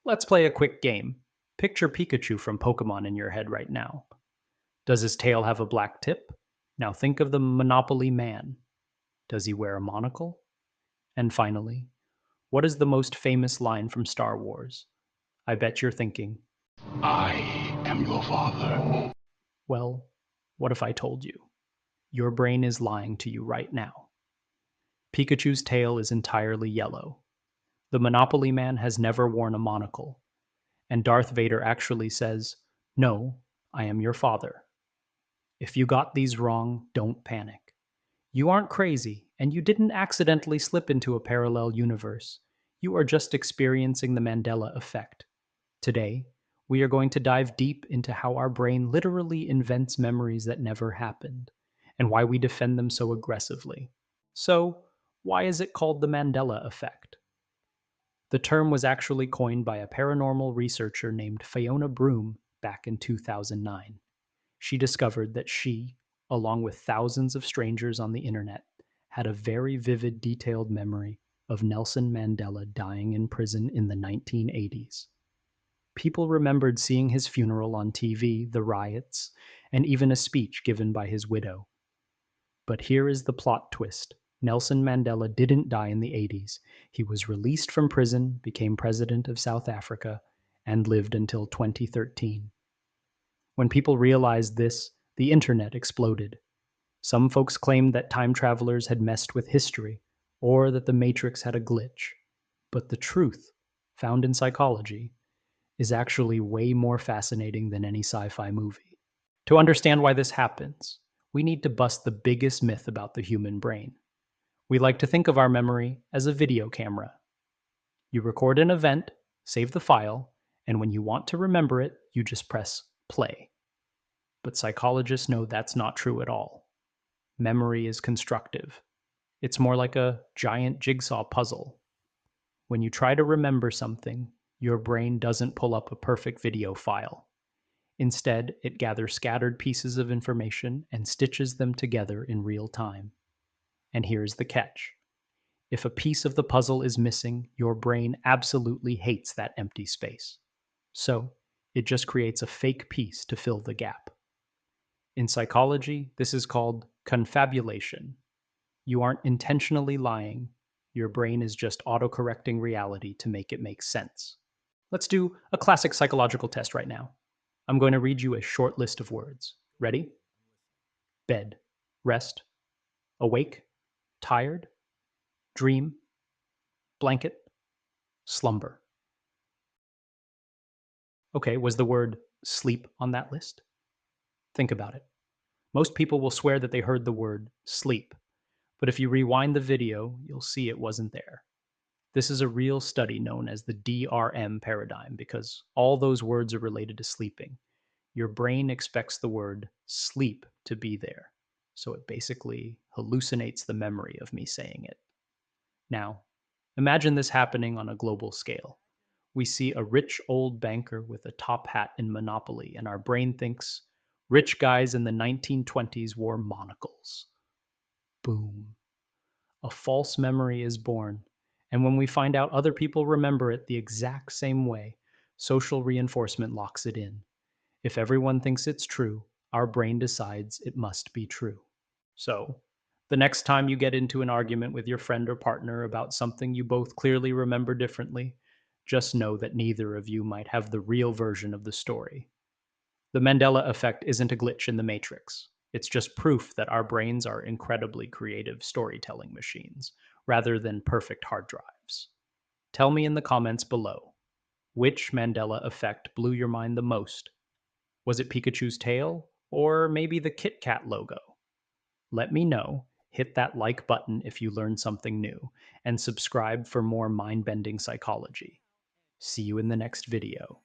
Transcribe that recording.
Let's play a quick game. Picture Pikachu from Pokemon in your head right now. Does his tail have a black tip? Now think of the Monopoly Man. Does he wear a monocle? And finally, what is the most famous line from Star Wars? I bet you're thinking, I am your father. well, what if I told you? Your brain is lying to you right now. Pikachu's tail is entirely yellow. The Monopoly Man has never worn a monocle. And Darth Vader actually says, "No, I am your father." If you got these wrong, don't panic. You aren't crazy, and you didn't accidentally slip into a parallel universe. You are just experiencing the Mandela Effect. Today, we are going to dive deep into how our brain literally invents memories that never happened, and why we defend them so aggressively. So, why is it called the Mandela Effect? The term was actually coined by a paranormal researcher named Fiona Broome back in 2009. She discovered that she, along with thousands of strangers on the internet, had a very vivid, detailed memory of Nelson Mandela dying in prison in the 1980s. People remembered seeing his funeral on TV, the riots, and even a speech given by his widow. But here is the plot twist. Nelson Mandela didn't die in the 80s. He was released from prison, became president of South Africa, and lived until 2013. When people realized this, the internet exploded. Some folks claimed that time travelers had messed with history, or that the Matrix had a glitch. But the truth, found in psychology, is actually way more fascinating than any sci-fi movie. To understand why this happens, we need to bust the biggest myth about the human brain. We like to think of our memory as a video camera. You record an event, save the file, and when you want to remember it, you just press play. But psychologists know that's not true at all. Memory is constructive. It's more like a giant jigsaw puzzle. When you try to remember something, your brain doesn't pull up a perfect video file. Instead, it gathers scattered pieces of information and stitches them together in real time. And here's the catch. If a piece of the puzzle is missing, your brain absolutely hates that empty space. So, it just creates a fake piece to fill the gap. In psychology, this is called confabulation. You aren't intentionally lying. Your brain is just autocorrecting reality to make it make sense. Let's do a classic psychological test right now. I'm going to read you a short list of words. Ready? Bed, rest, awake, tired, dream, blanket, slumber. Okay, was the word sleep on that list? Think about it. Most people will swear that they heard the word sleep, but if you rewind the video, you'll see it wasn't there. This is a real study known as the DRM paradigm because all those words are related to sleeping. Your brain expects the word sleep to be there, so it basically hallucinates the memory of me saying it. Now, imagine this happening on a global scale. We see a rich old banker with a top hat in Monopoly, and our brain thinks rich guys in the 1920s wore monocles. Boom. A false memory is born, and when we find out other people remember it the exact same way, social reinforcement locks it in. If everyone thinks it's true, our brain decides it must be true. So, the next time you get into an argument with your friend or partner about something you both clearly remember differently, just know that neither of you might have the real version of the story. The Mandela Effect isn't a glitch in the Matrix. It's just proof that our brains are incredibly creative storytelling machines, rather than perfect hard drives. Tell me in the comments below, which Mandela Effect blew your mind the most? Was it Pikachu's tail, or maybe the Kit Kat logo? Let me know. Hit that like button if you learned something new, and subscribe for more mind-bending psychology. See you in the next video.